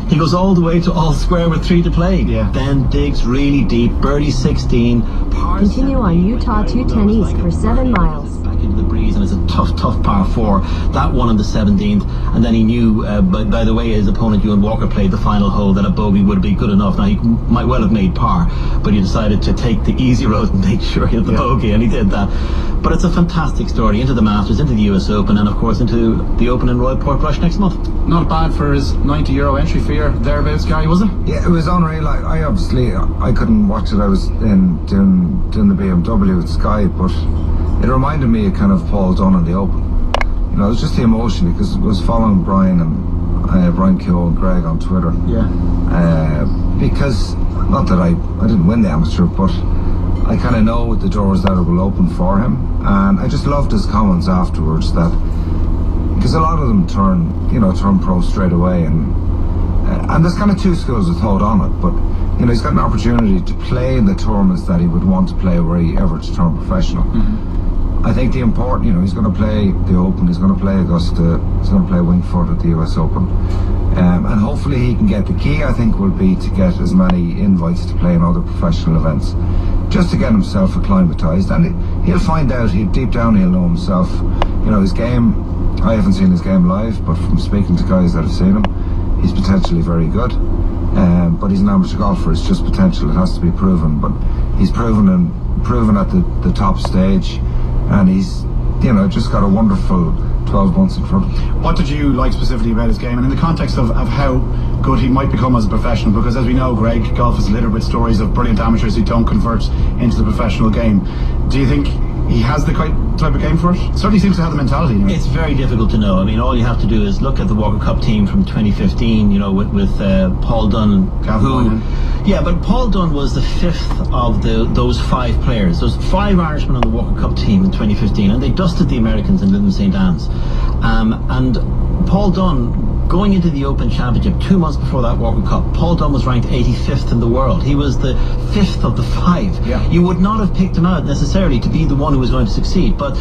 He goes all the way to all square with 3 to play. Yeah. Then digs really deep, birdie 16. Continue on Utah 210 East for 7 miles. Back into the breeze, and it's a tough par 4. That one on the 17th, and then he knew, by the way his opponent Ewan Walker played the final hole, that a bogey would be good enough. Now he might well have made par, but he decided to take the easy road and make sure he had the bogey, and he did that. But it's a fantastic story, into the Masters, into the US Open, and of course into the Open in Royal Portrush next month. Not bad for his €90 entry fee or thereabouts, Gary, was it? Yeah, it was unreal. I obviously I couldn't watch it. I was doing the BMW with Sky, but it reminded me of kind of Paul Dunne in the Open. You know, it was just the emotion, because it was following Brian Keogh and Greg on Twitter. Yeah. Because, not that I didn't win the amateur, but I kind of know the doors that will open for him, and I just loved his comments afterwards, that because a lot of them turn pro straight away, and there's kind of two schools of thought on it, but you know, he's got an opportunity to play in the tournaments that he would want to play were he ever to turn professional. I think the important, he's going to play the Open, he's going to play Augusta, he's going to play Winged Foot at the US Open, and hopefully he can get, the key I think will be to get as many invites to play in other professional events, just to get himself acclimatized, and he'll find out, deep down he'll know himself. His game, I haven't seen his game live, but from speaking to guys that have seen him, he's potentially very good, but he's an amateur golfer. It's just potential, it has to be proven, but he's proven at the top stage, and he's just got a wonderful 12 months in front of him. What did you like specifically about his game, and in the context of how good he might become as a professional? Because as we know, Greg, golf is littered with stories of brilliant amateurs who don't convert into the professional game. Do you think he has the type of game for it? Certainly seems to have the mentality. It's very difficult to know. I mean, all you have to do is look at the Walker Cup team from 2015, with Paul Dunne, yeah, but Paul Dunne was the 5th of those 5 players. Those 5 Irishmen on the Walker Cup team in 2015, and they dusted the Americans in Lyndon St. Anne's. And Paul Dunne, going into the Open Championship 2 months before that Walker Cup, Paul Dunne was ranked 85th in the world. He was the 5th of the 5. Yeah. You would not have picked him out necessarily to be the one who was going to succeed, but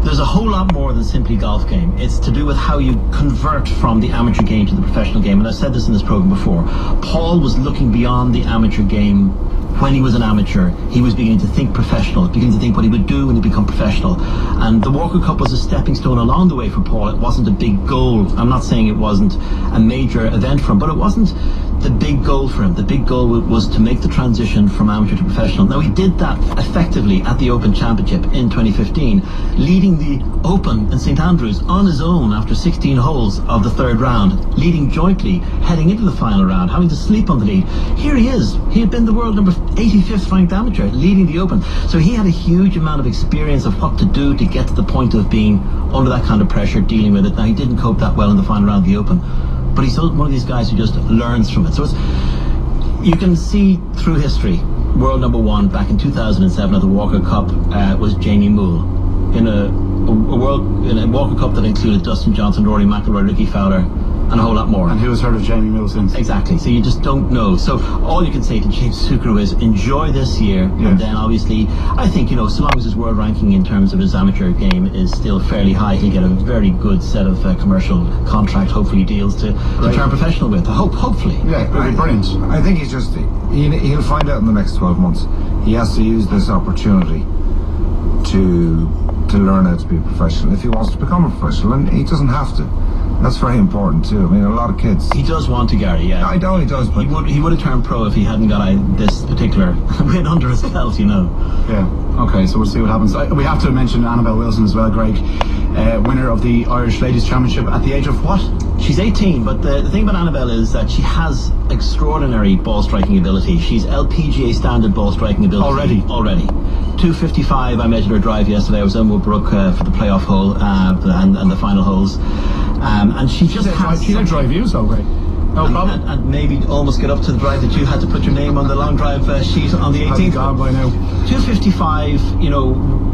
there's a whole lot more than simply golf game. It's to do with how you convert from the amateur game to the professional game, and I've said this in this program before. Paul was looking beyond the amateur game. When he was an amateur, he was beginning to think professional, beginning to think what he would do when he become professional. And the Walker Cup was a stepping stone along the way for Paul. It wasn't a big goal. I'm not saying it wasn't a major event for him, but it wasn't the big goal for him. The big goal was to make the transition from amateur to professional. Now, he did that effectively at the Open Championship in 2015, leading the Open in St. Andrews on his own after 16 holes of the 3rd round, leading jointly, heading into the final round, having to sleep on the lead. Here he is. He had been the world number 85th ranked amateur, leading the Open. So he had a huge amount of experience of what to do to get to the point of being under that kind of pressure, dealing with it. Now, he didn't cope that well in the final round of the Open, but he's one of these guys who just learns from it. So you can see through history, world number 1 back in 2007 at the Walker Cup was Jamie Moole, in a Walker Cup that included Dustin Johnson, Rory McIlroy, Ricky Fowler, and a whole lot more. And who has heard of Jamie Moole since? Exactly. So you just don't know. So all you can say to James Sucro is enjoy this year, and then obviously I think so long as his world ranking in terms of his amateur game is still fairly high, he'll get a very good set of commercial contract, hopefully deals to turn professional with. Hopefully. Yeah, it'll be brilliant. I think he'll find out in the next 12 months. He has to use this opportunity to learn how to be a professional if he wants to become a professional, and he doesn't have to. That's very important too. I mean, a lot of kids. He does want to, Gary. Yeah, I know he does. But he would have turned pro if he hadn't got this particular win under his belt. Yeah. Okay. So we'll see what happens. We have to mention Annabelle Wilson as well, Greg, winner of the Irish Ladies Championship at the age of what? She's 18, but the thing about Annabelle is that she has extraordinary ball striking ability. She's LPGA standard ball striking ability already. 255. I measured her drive yesterday. I was in Woodbrook for the playoff hole and the final holes. And she just has... She did drive you, so great. No problem. And maybe almost get up to the drive that you had to put your name on the long drive sheet on the 18th. God by now. 255,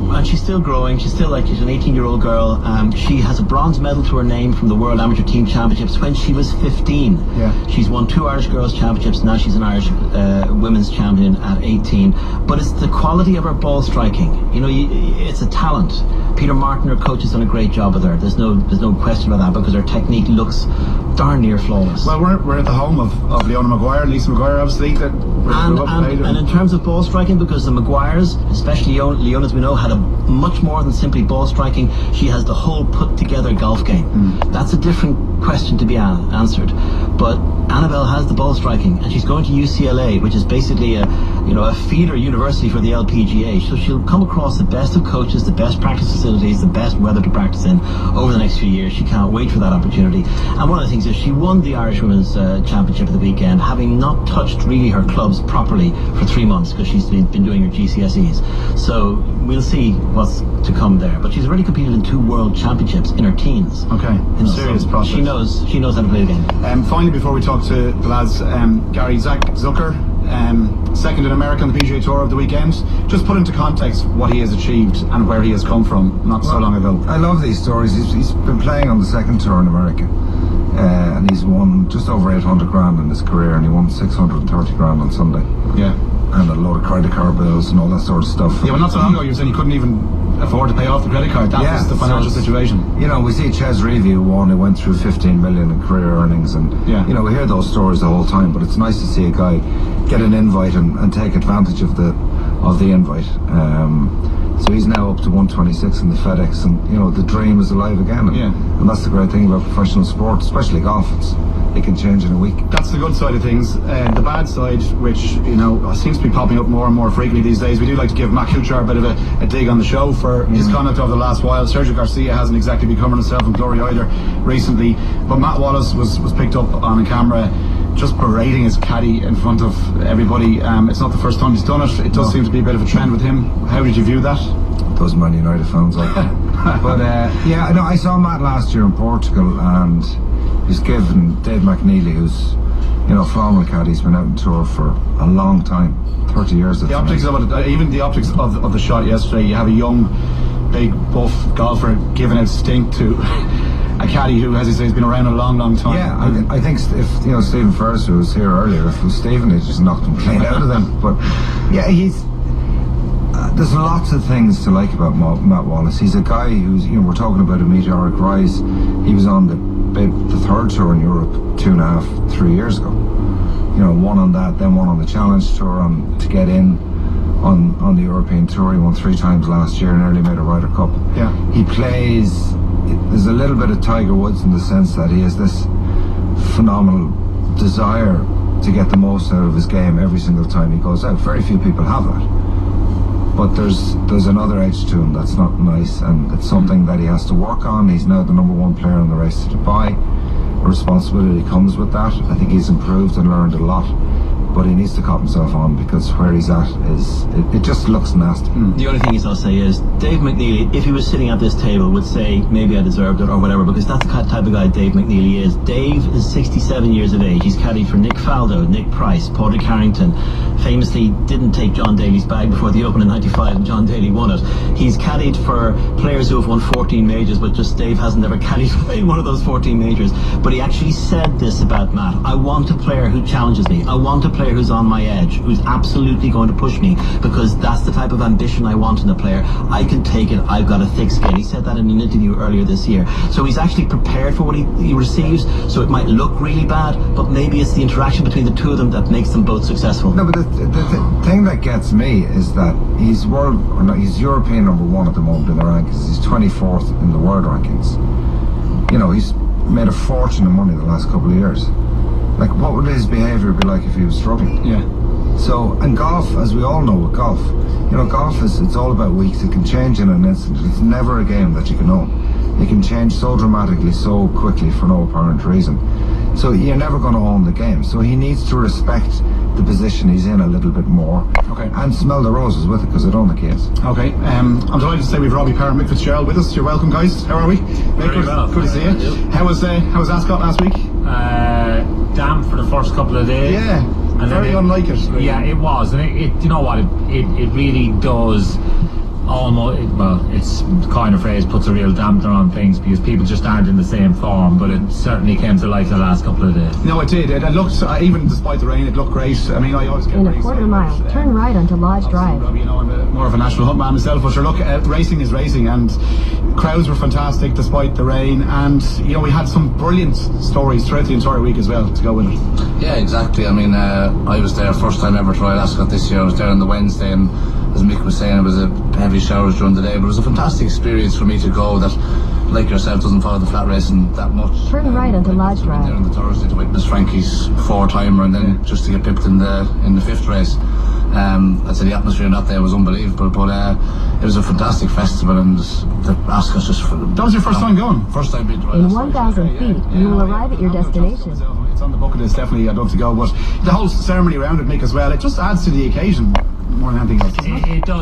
and she's still growing. She's still she's an 18-year-old girl. She has a bronze medal to her name from the World Amateur Team Championships when she was 15. Yeah. She's won 2 Irish Girls Championships. Now she's an Irish Women's Champion at 18. But it's the quality of her ball striking. It's a talent. Peter Martin, her coach, has done a great job with her. There's no question about that, because her technique looks darn near flawless. Well, we're at the home of Leona Maguire, Lisa Maguire, obviously. And in terms of ball striking, because the Maguires, especially Leona, as we know, had a much more than simply ball striking. She has the whole put together golf game. That's a different question to be answered. But Annabelle has the ball striking, and she's going to UCLA, which is basically a feeder university for the LPGA. So she'll come across the best of coaches, the best practice facilities, the best weather to practice in over the next few years. She can't wait for that opportunity. And one of the things is she won the Irish Women's Championship at the weekend, having not touched really her clubs properly for 3 months, because she's been doing her GCSEs. So we'll see what's to come there. But she's already competed in 2 world championships in her teens. Okay, serious process. She knows how to play the game. Finally, before we talk to the lads, Gary, Zach Zucker, second in America on the PGA Tour of the weekend. Just put into context what he has achieved and where he has come from not so long ago. I love these stories. He's been playing on the second tour in America, and he's won just over 800 grand in his career, and he won 630 grand on Sunday. Yeah. And a load of credit card bills and all that sort of stuff. Yeah, but not so long ago you were saying you couldn't even afford to pay off the credit card. That was the financial situation. You know, we see Ches Reavie, who won, who went through 15 million in career earnings, and you know, we hear those stories the whole time, but it's nice to see a guy get an invite and take advantage of the invite. So he's now up to 126 in the FedEx, and you know, the dream is alive again. And that's the great thing about professional sport, especially golf. It can change in a week. That's the good side of things. The bad side, which seems to be popping up more and more frequently these days, we do like to give Matt Kuchar a bit of a dig on the show for his conduct over the last while. Sergio Garcia hasn't exactly been covering himself in glory either recently, but Matt Wallace was picked up on a camera just berating his caddy in front of everybody. It's not the first time he's done it. It does seem to be a bit of a trend with him. How did you view that? Those Man United fans like that. But I saw Matt last year in Portugal, and he's given Dave McNeely, who's phenomenal caddy. He's been out on tour for a long time, 30 years. The optics of it, even the optics of the shot yesterday. You have a young, big, buff golfer giving out stink to a caddy who, as he says, has been around a long, long time. Yeah, I think if Stephen Ferris, who was here earlier, if it was Stephen, he just knocked him clean out of them. But yeah, there's lots of things to like about Matt Wallace. He's a guy who's, we're talking about a meteoric rise. He was on the third tour in Europe 2.5, 3 years ago. One on that, then one on the Challenge Tour to get in on the European Tour. He won 3 times last year and nearly made a Ryder Cup. Yeah. He plays. There's a little bit of Tiger Woods in the sense that he has this phenomenal desire to get the most out of his game every single time he goes out. Very few people have that. But there's another edge to him that's not nice, and it's something that he has to work on. He's now the #1 player in the race to Dubai. A responsibility comes with that. I think he's improved and learned a lot, but he needs to cop himself on, because where he's at it just looks nasty. The only thing I'll say is Dave McNeely, if he was sitting at this table, would say maybe I deserved it or whatever, because that's the type of guy Dave McNeely is. Dave is 67 years of age. He's caddied for Nick Faldo, Nick Price, Padraig Harrington. Famously didn't take John Daly's bag before the Open in '95, and John Daly won it. He's caddied for players who have won 14 majors, but just Dave hasn't ever caddied in one of those 14 majors. But he actually said this about Matt: I want a player who challenges me. I want a player who's on my edge, who's absolutely going to push me, because that's the type of ambition I want in a player. I can take it. I've got a thick skin. He said that in an interview earlier this year. So he's actually prepared for what he receives. So it might look really bad, but maybe it's the interaction between the two of them that makes them both successful. No, but the thing that gets me is that he's European #1 at the moment in the rankings. He's 24th in the world rankings. He's made a fortune of money the last couple of years. Like, what would his behaviour be like if he was struggling? Yeah. So, and golf, as we all know with golf, golf it's all about weeks. It can change in an instant. It's never a game that you can own. It can change so dramatically, so quickly, for no apparent reason. So you're never going to own the game. So he needs to respect the position he's in a little bit more. Okay. And smell the roses with it, because I don't think he is. Okay. I'm delighted to say we've Robbie Parr and Mick Fitzgerald with us. You're welcome, guys. How are we? Very well. Good to see you. How was Ascot last week? Damp for the first couple of days. Yeah. And very unlike it. Really. Yeah, it was, and it you know what, it really does almost, well, it's kind of phrase, puts a real dampener on things because people just aren't in the same form, but it certainly came to life the last couple of days. No, it did. It looked, even despite the rain, it looked great. I mean, I always get In a quarter mile, turn right onto Lodge Drive. You know, I'm more of a national hunt man myself, but sure, look, racing is racing, and crowds were fantastic despite the rain, and you know, we had some brilliant stories throughout the entire week as well to go with it. Yeah, exactly. I mean, I was there first time ever to Royal Ascot this year. I was there on the Wednesday, and as Mick was saying, it was a heavy showers during the day, but it was a fantastic experience for me to go that, like yourself, doesn't follow the flat racing that much. Turn right onto Lodge Drive. There on the Thursday to witness Frankie's 4-timer, and then just to get pipped in the fifth race. I'd say the atmosphere on that day was unbelievable, but it was a fantastic festival, and the Ascot's just... That was your first time going? First time being to Royal In Ascot. 1,000 feet, you will arrive at your destination. It's on the bucket list, definitely. I'd love to go, but the whole ceremony around it, Mick, as well, it just adds to the occasion more than anything else. It does.